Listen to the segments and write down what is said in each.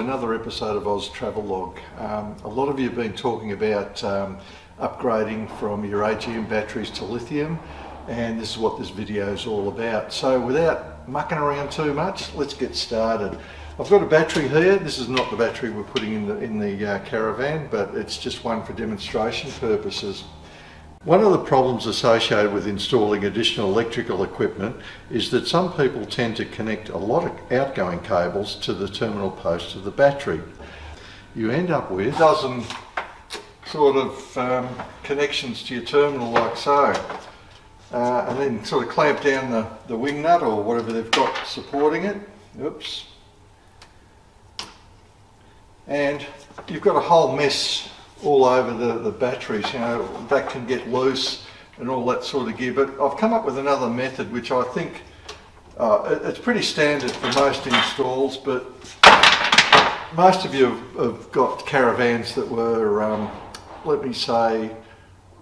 another episode of Oz Travelog. A lot of you have been talking about upgrading from your AGM batteries to lithium, and this is what this video is all about. So without mucking around too much, let's get started. I've got a battery here. This is not the battery we're putting in the caravan, but it's just one for demonstration purposes. One of the problems associated with installing additional electrical equipment is that some people tend to connect a lot of outgoing cables to the terminal post of the battery. You end up with a dozen sort of connections to your terminal like so, and then sort of clamp down the wing nut or whatever they've got supporting it. Oops. And you've got a whole mess all over the batteries. You know, that can get loose and all that sort of gear. But I've come up with another method which I think it's pretty standard for most installs, but most of you have got caravans that were, let me say,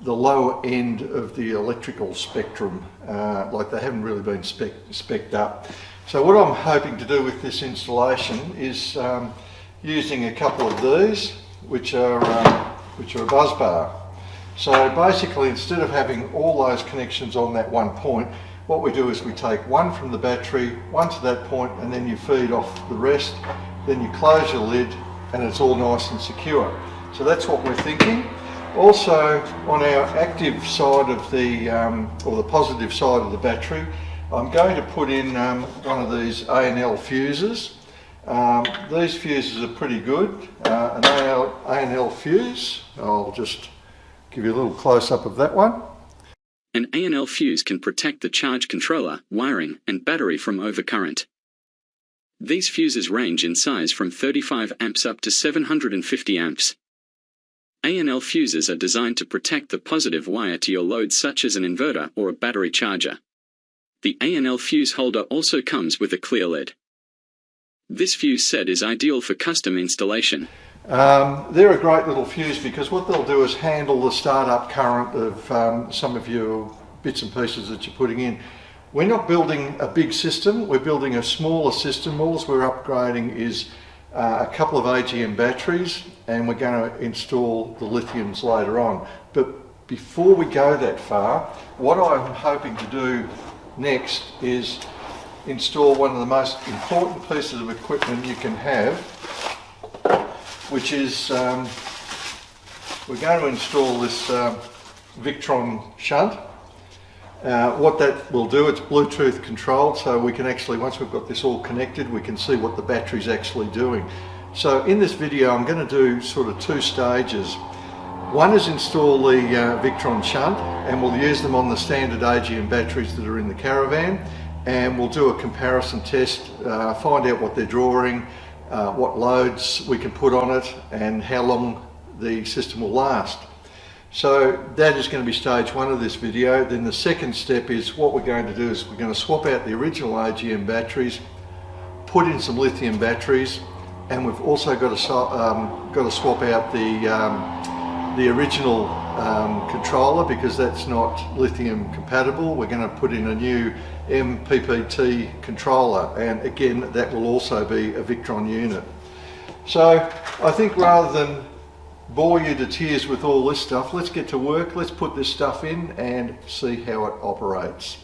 the lower end of the electrical spectrum, like they haven't really been spec'd up. So what I'm hoping to do with this installation is using a couple of these, which are a buzz bar. So basically, instead of having all those connections on that one point, what we do is we take one from the battery, one to that point, and then you feed off the rest. Then you close your lid, and it's all nice and secure. So that's what we're thinking. Also, on our active side of the, or the positive side of the battery, I'm going to put in one of these A&L fuses. These fuses are pretty good. An A&L fuse, I'll just give you a little close-up of that one. An A&L fuse can protect the charge controller, wiring, and battery from overcurrent. These fuses range in size from 35 amps up to 750 amps. A&L fuses are designed to protect the positive wire to your load, such as an inverter or a battery charger. The A&L fuse holder also comes with a clear lid. This fuse set is ideal for custom installation. They're a great little fuse because what they'll do is handle the startup current of some of your bits and pieces that you're putting in. We're not building a big system, we're building a smaller system. All we're upgrading is a couple of AGM batteries, and we're going to install the lithiums later on. But before we go that far, what I'm hoping to do next is install one of the most important pieces of equipment you can have, which is we're going to install this Victron Shunt. What that will do, it's Bluetooth controlled, so we can actually, once we've got this all connected, we can see what the battery's actually doing. So in this video I'm going to do sort of two stages. One is install the Victron Shunt, and we'll use them on the standard AGM batteries that are in the caravan, and we'll do a comparison test, find out what they're drawing, what loads we can put on it, and how long the system will last. So that is going to be stage one of this video. Then the second step is what we're going to do is we're going to swap out the original AGM batteries, put in some lithium batteries, and we've also got to swap out the original controller, because that's not lithium compatible. We're going to put in a new MPPT controller, and again that will also be a Victron unit. So I think rather than bore you to tears with all this stuff, let's get to work. Let's put this stuff in and see how it operates.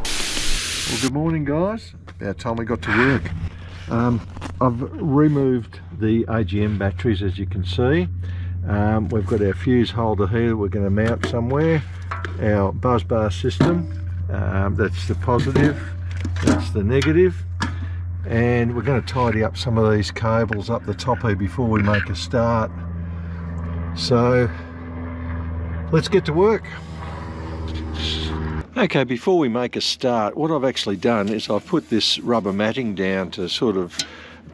Well, good morning guys, about time we got to work. I've removed the AGM batteries, as you can see. We've got our fuse holder here that we're going to mount somewhere, our buzz bar system, that's the positive, that's the negative, and we're going to tidy up some of these cables up the top here before we make a start. So let's get to work. Okay, before we make a start, what I've actually done is I've put this rubber matting down to sort of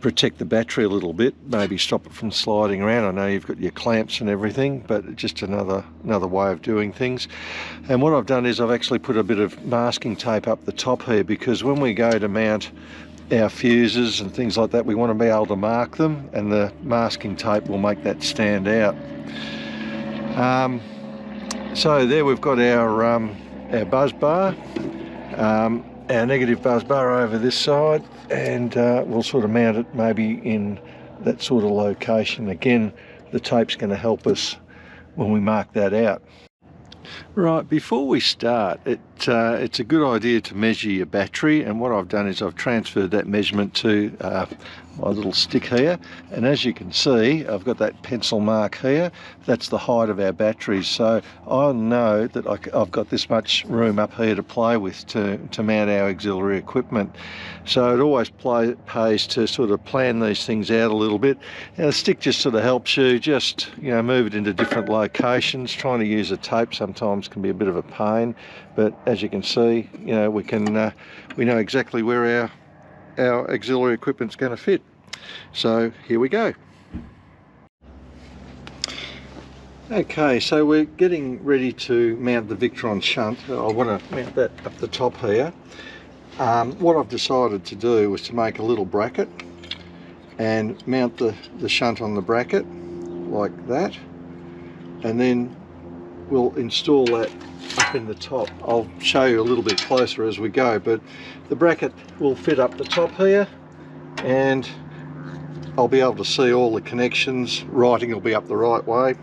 protect the battery a little bit, maybe stop it from sliding around. I know you've got your clamps and everything, but just another way of doing things. And what I've done is I've actually put a bit of masking tape up the top here, because when we go to mount our fuses and things like that, we want to be able to mark them, and the masking tape will make that stand out. So there we've got our buzz bar. our negative bus bar over this side, and we'll sort of mount it maybe in that sort of location. Again, the tape's going to help us when we mark that out. Right, before we start, it's a good idea to measure your battery, and what I've done is I've transferred that measurement to my little stick here, and as you can see I've got that pencil mark here. That's the height of our batteries, so I'll know that I've got this much room up here to play with to mount our auxiliary equipment. So it always pays to sort of plan these things out a little bit, and a stick just sort of helps you just, you know, move it into different locations. Trying to use a tape sometimes can be a bit of a pain, but as you can see, you know, we know exactly where our auxiliary equipment's going to fit. So here we go. Okay, so we're getting ready to mount the Victron Shunt. I want to mount that up the top here. What I've decided to do was to make a little bracket and mount the shunt on the bracket like that, and then we'll install that up in the top. I'll show you a little bit closer as we go, but the bracket will fit up the top here, and I'll be able to see all the connections. Writing will be up the right way.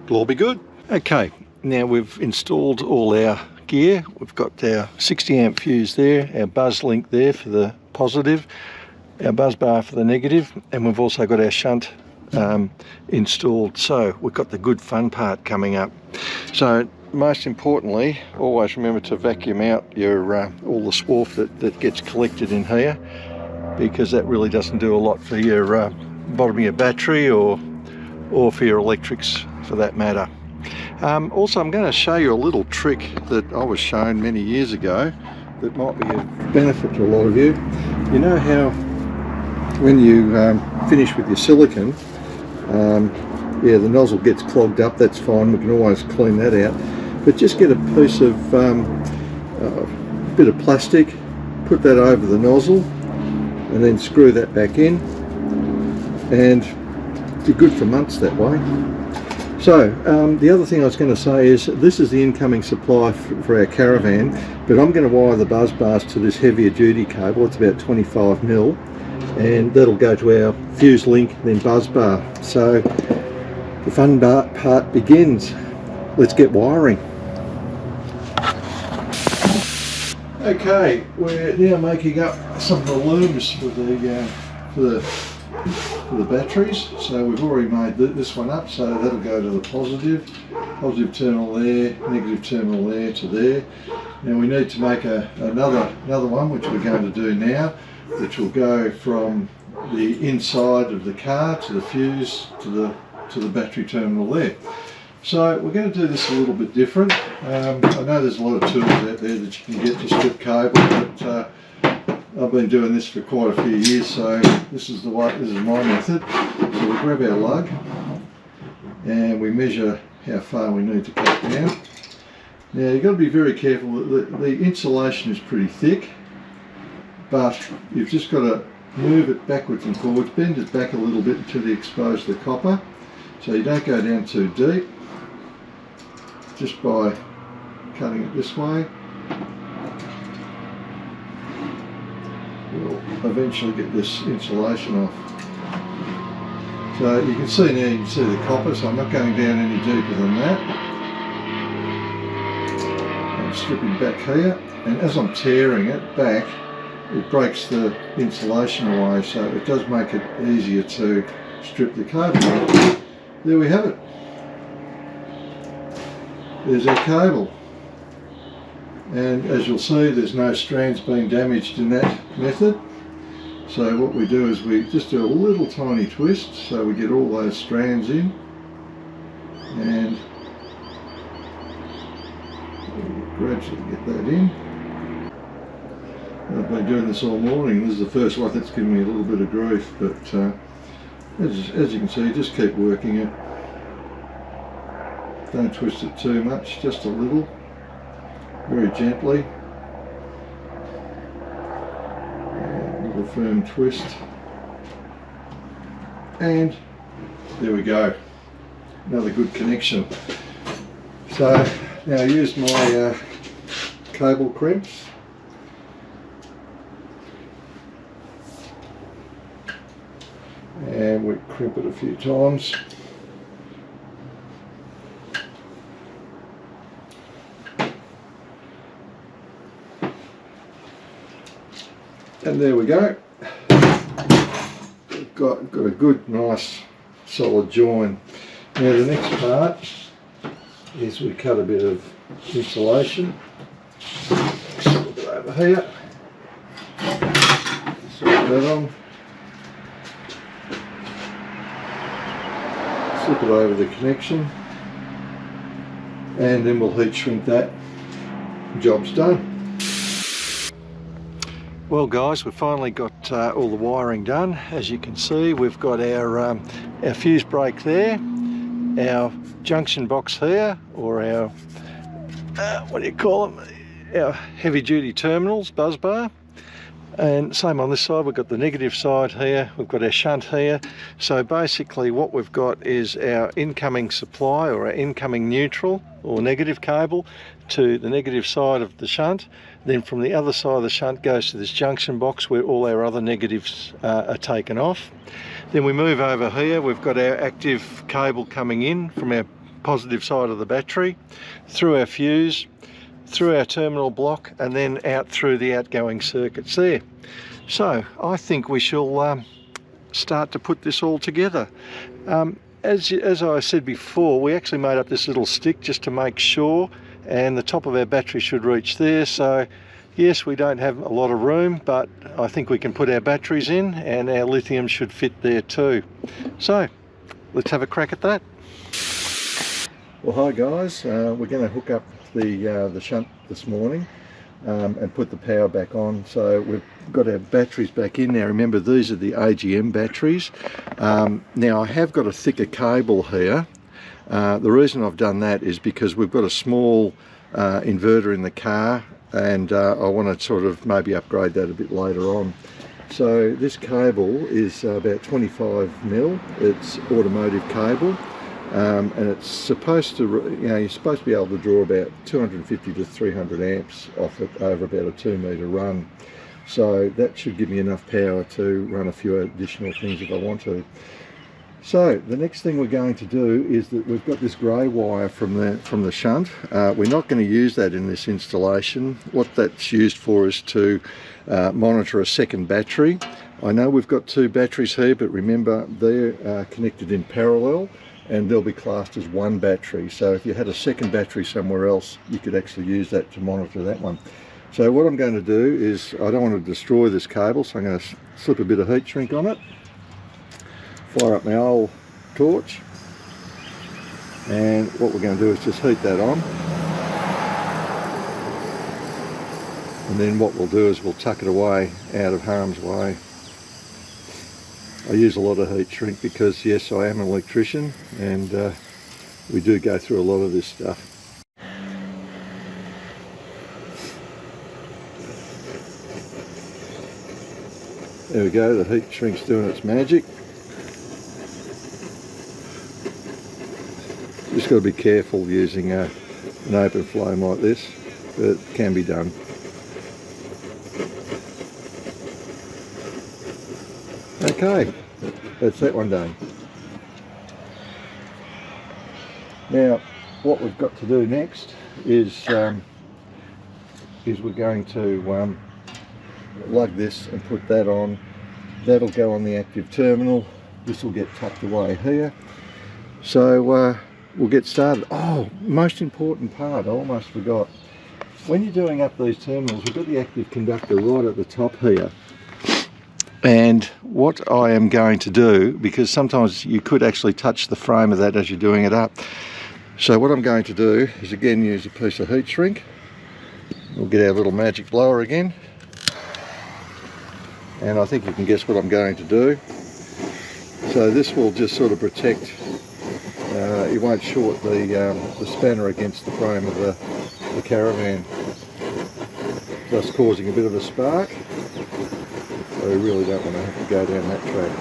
It'll all be good. Okay, now we've installed all our gear. We've got our 60 amp fuse there, our buzz link there for the positive, our buzz bar for the negative, and we've also got our shunt installed. So we've got the good fun part coming up. So most importantly, always remember to vacuum out your all the swarf that gets collected in here, because that really doesn't do a lot for your bottom of your battery or for your electrics for that matter. Also, I'm going to show you a little trick that I was shown many years ago that might be of benefit to a lot of you. You know how when you finish with your silicon, yeah, the nozzle gets clogged up. That's fine, we can always clean that out, but just get a piece of bit of plastic, put that over the nozzle, and then screw that back in, and you're good for months that way. So the other thing I was going to say is this is the incoming supply for our caravan, but I'm going to wire the buzz bars to this heavier duty cable. It's about 25 mil, and that'll go to our fuse link, then buzz bar. So the fun part begins. Let's get wiring. Okay, we're now making up some of the looms for the batteries. So we've already made this one up, so that'll go to the positive terminal there, negative terminal there to there. Now we need to make another one, which we're going to do now, which will go from the inside of the car to the fuse to the battery terminal there. So we're going to do this a little bit different. I know there's a lot of tools out there that you can get to strip cable, but I've been doing this for quite a few years, so this is my method. So we grab our lug and we measure how far we need to cut down. Now you've got to be very careful. The insulation is pretty thick, but you've just got to move it backwards and forwards, bend it back a little bit until you expose the copper, so you don't go down too deep, just by cutting it this way. We'll eventually get this insulation off. So you can see now, you can see the copper, so I'm not going down any deeper than that. I'm stripping back here, and as I'm tearing it back, it breaks the insulation away, so it does make it easier to strip the cable. There we have it. There's our cable, and as you'll see, there's no strands being damaged in that method. So what we do is we just do a little tiny twist so we get all those strands in, and we'll gradually get that in. I've been doing this all morning. This is the first one that's given me a little bit of grief, but as you can see, just keep working it. Don't twist it too much, just a little, very gently. A little firm twist, and there we go, another good connection. So now I use my cable crimps, and we crimp it a few times. And there we go. We've got a good, nice, solid join. Now the next part is we cut a bit of insulation. Slip it over here. Slip that on. Slip it over the connection. And then we'll heat shrink that. Job's done. Well guys, we've finally got all the wiring done. As you can see, we've got our fuse break there, our junction box here, or our, what do you call them, our heavy duty terminals, buzz bar. And same on this side, we've got the negative side here, we've got our shunt here. So basically what we've got is our incoming supply, or our incoming neutral or negative cable to the negative side of the shunt. Then from the other side of the shunt goes to this junction box where all our other negatives are taken off. Then we move over here, we've got our active cable coming in from our positive side of the battery, through our fuse, through our terminal block, and then out through the outgoing circuits there. So I think we shall start to put this all together. As I said before, we actually made up this little stick just to make sure, and the top of our battery should reach there. So yes, we don't have a lot of room, but I think we can put our batteries in, and our lithium should fit there too. So let's have a crack at that. Well, hi guys, we're going to hook up the shunt this morning and put the power back on. So we've got our batteries back in now. Remember, these are the AGM batteries. Now I have got a thicker cable here. The reason I've done that is because we've got a small inverter in the car, and I want to sort of maybe upgrade that a bit later on. So this cable is about 25 mil. It's automotive cable, and it's supposed to, you're supposed to be able to draw about 250 to 300 amps off it over about a 2 metre run. So that should give me enough power to run a few additional things if I want to. So the next thing we're going to do is that we've got this grey wire from the shunt. We're not going to use that in this installation. What that's used for is to monitor a second battery. I know we've got two batteries here, but remember they're connected in parallel, and they'll be classed as one battery. So if you had a second battery somewhere else, you could actually use that to monitor that one. So what I'm going to do is, I don't want to destroy this cable, so I'm going to slip a bit of heat shrink on it, fire up my old torch, and what we're going to do is just heat that on. And then what we'll do is we'll tuck it away out of harm's way. I use a lot of heat shrink because, yes, I am an electrician, and we do go through a lot of this stuff. There we go, the heat shrink's doing its magic. Just got to be careful using an open flame like this, but it can be done. Okay, that's that one done. Now, what we've got to do next is we're going to lug this and put that on. That'll go on the active terminal. This will get tucked away here. So we'll get started. Oh, most important part, I almost forgot. When you're doing up these terminals, we've got the active conductor right at the top here. And what I am going to do, because sometimes you could actually touch the frame of that as you're doing it up. So what I'm going to do is again use a piece of heat shrink. We'll get our little magic blower again. And I think you can guess what I'm going to do. So this will just sort of protect, it won't short the spanner against the frame of the caravan, thus causing a bit of a spark. So we really don't want to have to go down that track.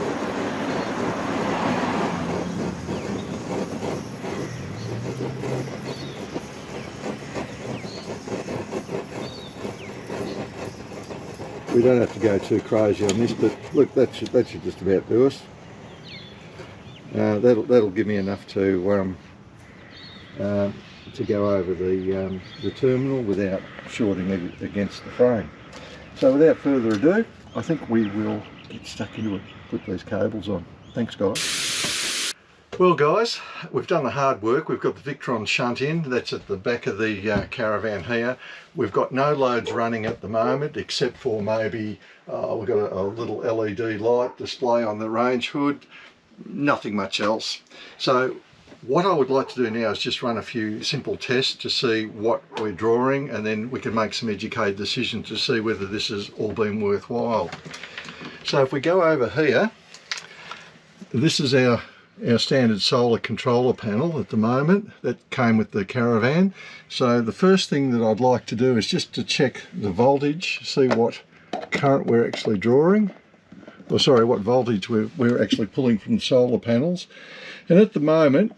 We don't have to go too crazy on this, but look, that should just about do us. that'll give me enough to go over the terminal without shorting it against the frame. So without further ado, I think we will get stuck into it, put these cables on. Thanks guys. Well guys, we've done the hard work. We've got the Victron Shunt in, that's at the back of the caravan here. We've got no loads running at the moment except for maybe we've got a little LED light display on the range hood, nothing much else. So what I would like to do now is just run a few simple tests to see what we're drawing, and then we can make some educated decisions to see whether this has all been worthwhile. So if we go over here, this is our standard solar controller panel at the moment that came with the caravan. So the first thing that I'd like to do is just to check the voltage, see what current we're actually drawing, or sorry, what voltage we're actually pulling from the solar panels. And at the moment,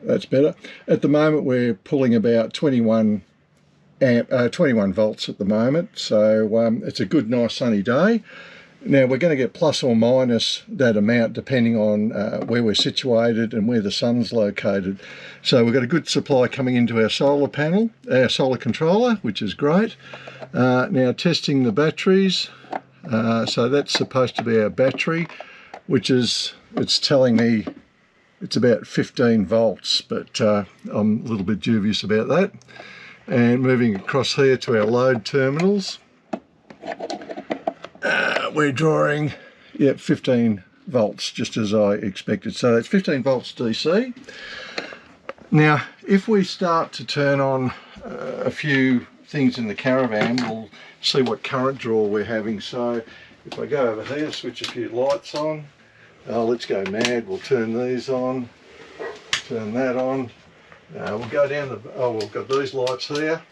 that's better. At the moment we're pulling about 21 volts at the moment. So it's a good, nice sunny day. Now we're going to get plus or minus that amount depending on where we're situated and where the sun's located. So we've got a good supply coming into our solar panel, our solar controller, which is great. Now testing the batteries. So that's supposed to be our battery, which is, it's telling me it's about 15 volts, but I'm a little bit dubious about that. And moving across here to our load terminals, we're drawing 15 volts, just as I expected. So that's 15 volts DC. Now if we start to turn on a few things in the caravan, we'll see what current draw we're having. So if I go over here, switch a few lights on, let's go mad, we'll turn these on, turn that on, we'll go down the, we've got these lights here.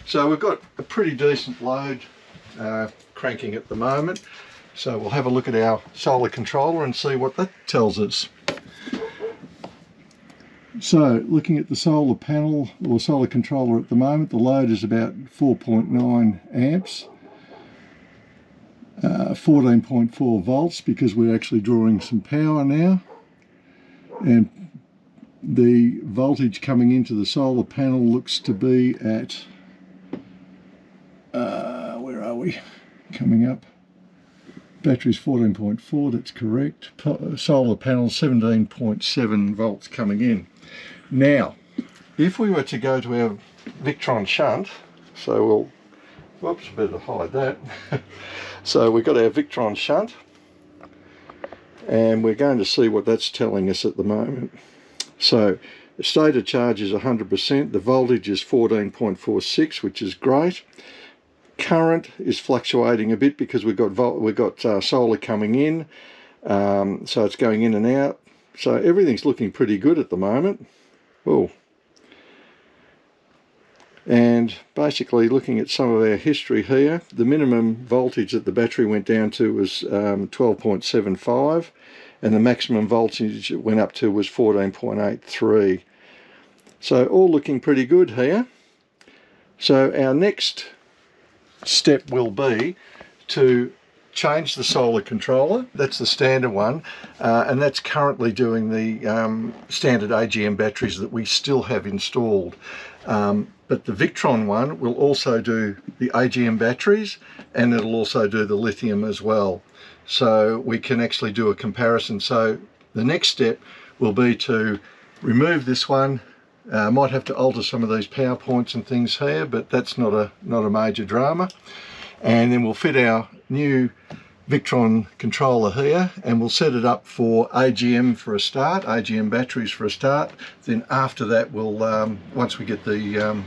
So we've got a pretty decent load cranking at the moment. So we'll have a look at our solar controller and see what that tells us. So looking at the solar panel or solar controller at the moment, the load is about 4.9 amps. 14.4 volts because we're actually drawing some power now, and the voltage coming into the solar panel looks to be at where are we coming up? Battery's 14.4, that's correct. Solar panel 17.7 volts coming in. Now if we were to go to our Victron Shunt, so we'll, whoops, better hide that. So we've got our Victron Shunt and we're going to see what that's telling us at the moment. So the state of charge is 100%, the voltage is 14.46, which is great. Current is fluctuating a bit because we've got solar coming in, so it's going in and out. So everything's looking pretty good at the moment. Oh. And basically looking at some of our history here, the minimum voltage that the battery went down to was 12.75, and the maximum voltage it went up to was 14.83. So all looking pretty good here. So our next step will be to change the solar controller. That's the standard one, and that's currently doing the standard AGM batteries that we still have installed. But the Victron one will also do the AGM batteries, and it'll also do the lithium as well. So we can actually do a comparison. So the next step will be to remove this one. Might have to alter some of these power points and things here, but that's not a major drama. And then we'll fit our new Victron controller here, and we'll set it up for AGM for a start, AGM batteries for a start. Then after that we'll, once we get the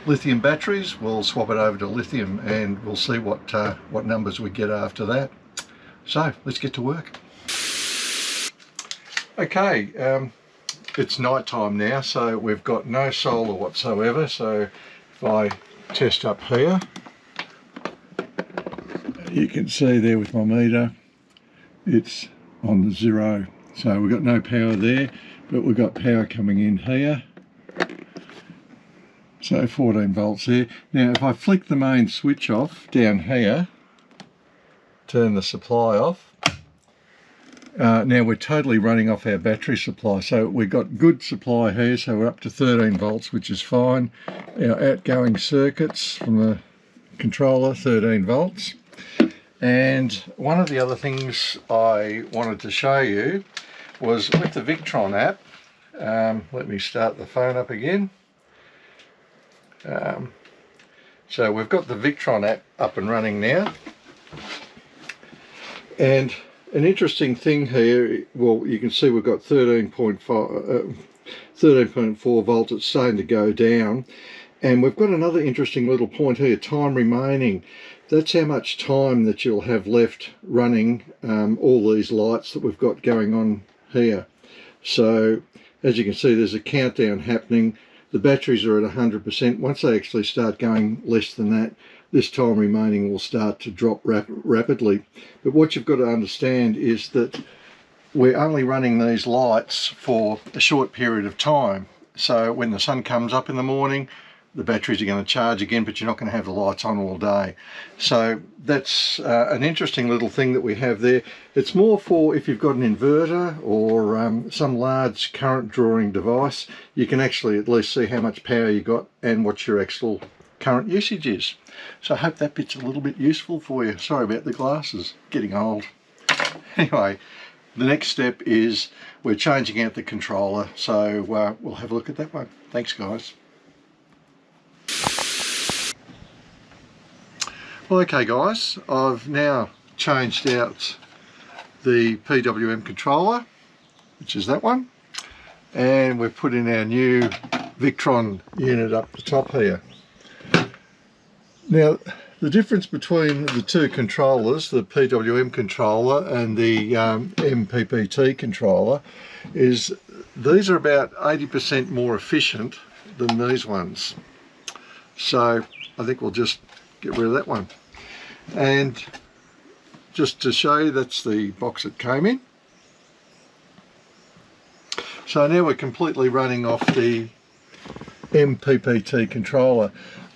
lithium batteries, we'll swap it over to lithium, and we'll see what numbers we get after that. So let's get to work. Okay, it's night time now, so we've got no solar whatsoever. So if I test up here, you can see there with my meter, it's on the 0. So we've got no power there, but we've got power coming in here. So 14 volts there. Now if I flick the main switch off down here, turn the supply off, Now we're totally running off our battery supply, so we've got good supply here, so we're up to 13 volts, which is fine. Our outgoing circuits from the controller, 13 volts. And one of the other things I wanted to show you was with the Victron app. Let me start the phone up again. So we've got the Victron app up and running now. And an interesting thing here, well, you can see we've got 13.4 volts. It's starting to go down. And we've got another interesting little point here, time remaining. That's how much time that you'll have left running all these lights that we've got going on here. So as you can see, there's a countdown happening. The batteries are at 100%. Once they actually start going less than that, this time remaining will start to drop rapidly. But what you've got to understand is that we're only running these lights for a short period of time. So when the sun comes up in the morning, the batteries are going to charge again, but you're not going to have the lights on all day. So that's an interesting little thing that we have there. It's more for if you've got an inverter or some large current drawing device, you can actually at least see how much power you got and what your actual current usage is. So I hope that bit's a little bit useful for you. Sorry about the glasses, getting old. Anyway, the next step is we're changing out the controller, so we'll have a look at that one. Thanks guys. Well, okay guys, I've now changed out the PWM controller, which is that one, and we've put in our new Victron unit up the top here. Now, the difference between the two controllers, the PWM controller and the MPPT controller, is these are about 80% more efficient than these ones. So I think we'll just get rid of that one. And just to show you, that's the box it came in. So now we're completely running off the MPPT controller.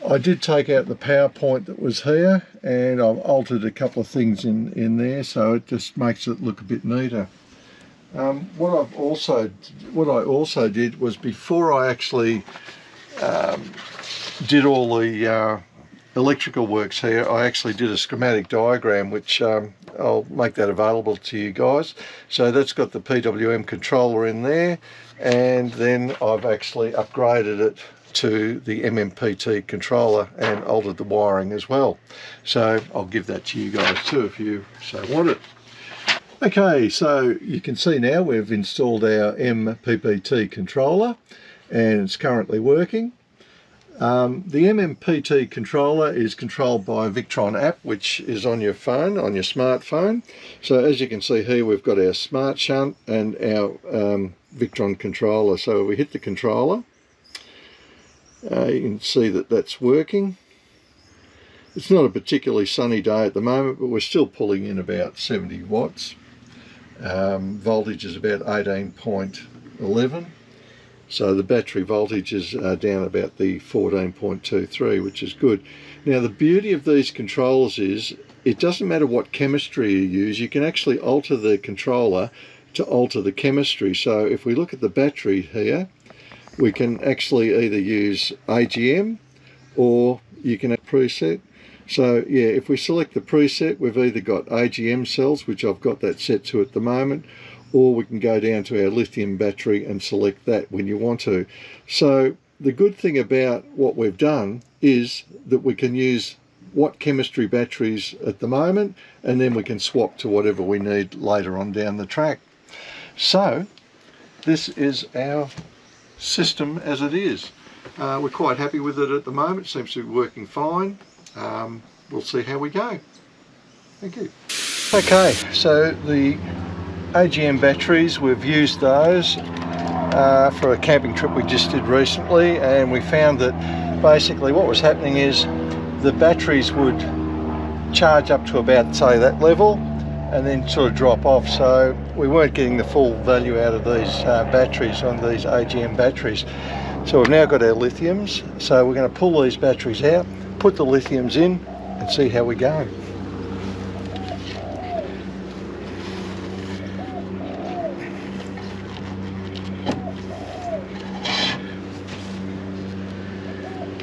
I did take out the power point that was here, and I've altered a couple of things in there, so it just makes it look a bit neater. What I also did was, before I actually did all the electrical works here, I actually did a schematic diagram, which I'll make that available to you guys. So that's got the PWM controller in there, and then I've actually upgraded it to the MPPT controller and altered the wiring as well. So I'll give that to you guys too if you so want it. Okay, so you can see now we've installed our MPPT controller and it's currently working. The MPPT controller is controlled by a Victron app, which is on your phone, on your smartphone. So as you can see here, we've got our SmartShunt and our Victron controller. So if we hit the controller, you can see that that's working. It's not a particularly sunny day at the moment, but we're still pulling in about 70 watts. Voltage is about 18.11. So the battery voltage is down about the 14.23, which is good. Now the beauty of these controllers is it doesn't matter what chemistry you use, you can actually alter the controller to alter the chemistry. So if we look at the battery here, we can actually either use AGM or you can have preset. So yeah, if we select the preset, we've either got AGM cells, which I've got that set to at the moment, or we can go down to our lithium battery and select that when you want to. So the good thing about what we've done is that we can use what chemistry batteries at the moment, and then we can swap to whatever we need later on down the track. So this is our system as it is. We're quite happy with it at the moment. It seems to be working fine. We'll see how we go. Thank you. Okay, so the AGM batteries, we've used those for a camping trip we just did recently, and we found that basically what was happening is the batteries would charge up to about, say, that level and then sort of drop off, so we weren't getting the full value out of these batteries on these AGM batteries. So we've now got our lithiums, so we're going to pull these batteries out, put the lithiums in and see how we go.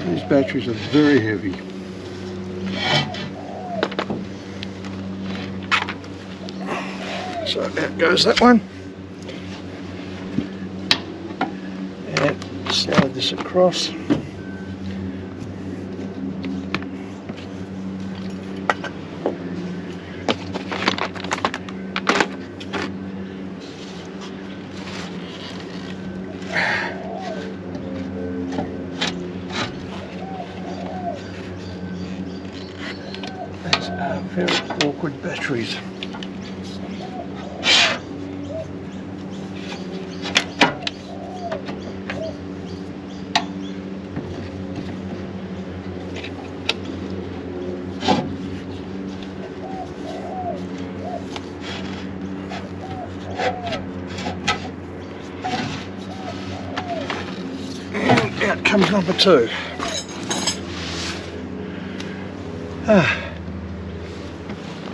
These batteries are very heavy. So out goes that one. And slide this across. These are very awkward batteries. And out comes number two.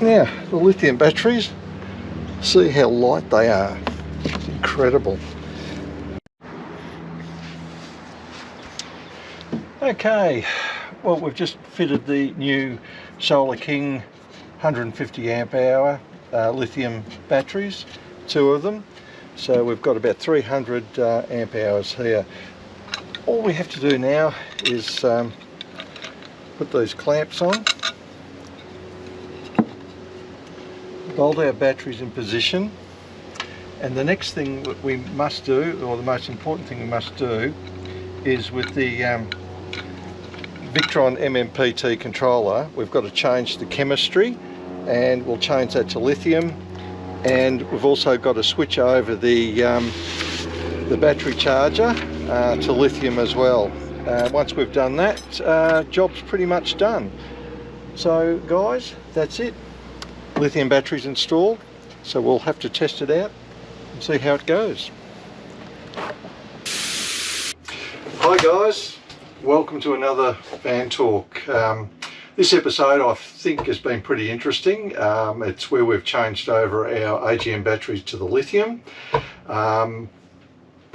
Now, the lithium batteries, see how light they are. It's incredible. Okay, well, we've just fitted the new Solar King 150 amp hour lithium batteries, two of them. So we've got about 300 amp hours here. All we have to do now is put these clamps on, bolt our batteries in position, and the next thing that we must do, or the most important thing we must do, is with the Victron MPPT controller, we've got to change the chemistry, and we'll change that to lithium, and we've also got to switch over the battery charger to lithium as well. Once we've done that, job's pretty much done. So guys, that's it. Lithium batteries installed, so we'll have to test it out and see how it goes. Hi guys, welcome to another Van Talk. This episode I think has been pretty interesting. It's where we've changed over our AGM batteries to the lithium.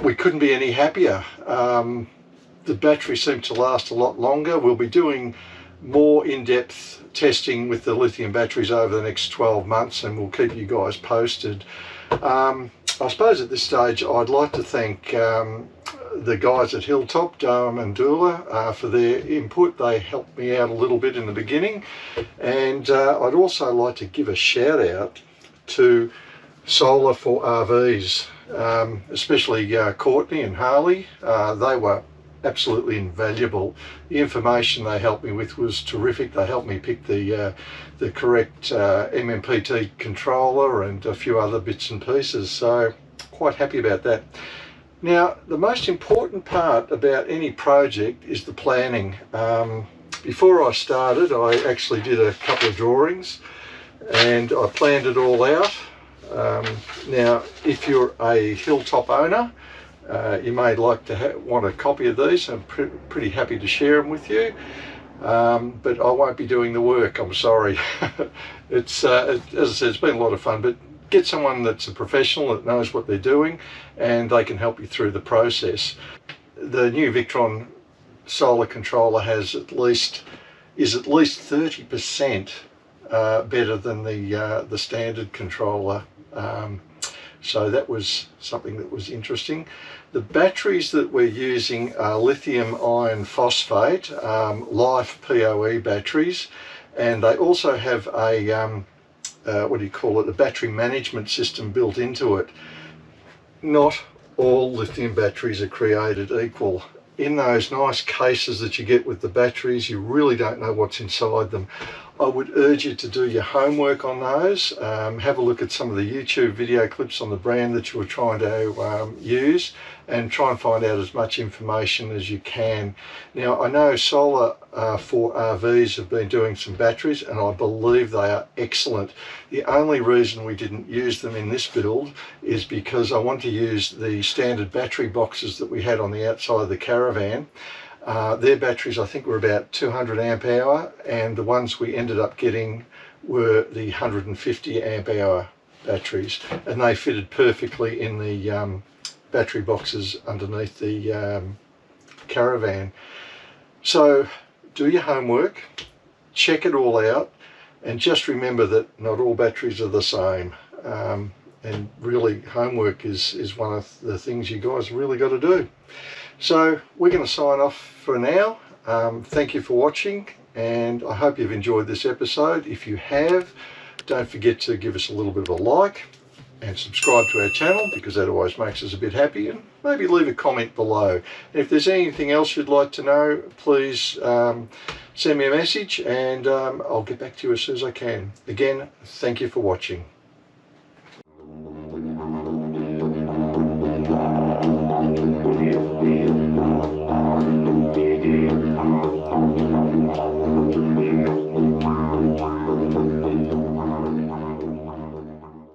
We couldn't be any happier. The batteries seem to last a lot longer. We'll be doing more in-depth testing with the lithium batteries over the next 12 months, and we'll keep you guys posted. I suppose at this stage I'd like to thank the guys at Hilltop, Durham and Dula, for their input. They helped me out a little bit in the beginning, and I'd also like to give a shout out to Solar for RVs, especially Courtney and Harley. They were absolutely invaluable. The information they helped me with was terrific. They helped me pick the correct MPPT controller and a few other bits and pieces, so quite happy about that. Now, the most important part about any project is the planning. Before I started, I actually did a couple of drawings and I planned it all out. Now, if you're a Hilltop owner, you may like to want a copy of these. I'm pretty happy to share them with you, but I won't be doing the work, I'm sorry. It's as I said, it's been a lot of fun, but get someone that's a professional that knows what they're doing, and they can help you through the process. The new Victron solar controller is at least 30% better than the standard controller. So that was something that was interesting. The batteries that we're using are lithium iron phosphate, life PoE batteries, and they also have a a battery management system built into it. Not all lithium batteries are created equal. In those nice cases that you get with the batteries, you really don't know what's inside them. I would urge you to do your homework on those. Have a look at some of the YouTube video clips on the brand that you were trying to use, and try and find out as much information as you can. Now, I know Solar for RVs have been doing some batteries, and I believe they are excellent. The only reason we didn't use them in this build is because I want to use the standard battery boxes that we had on the outside of the caravan. Their batteries, I think, were about 200 amp hour, and the ones we ended up getting were the 150 amp hour batteries, and they fitted perfectly in the battery boxes underneath the caravan. So do your homework, check it all out, and just remember that not all batteries are the same. And really, homework is one of the things you guys really got to do. So we're going to sign off for now. Thank you for watching, and I hope you've enjoyed this episode. If you have, don't forget to give us a little bit of a like and subscribe to our channel, because that always makes us a bit happy, and maybe leave a comment below. And if there's anything else you'd like to know, please send me a message, and I'll get back to you as soon as I can. Again, thank you for watching. Thank you.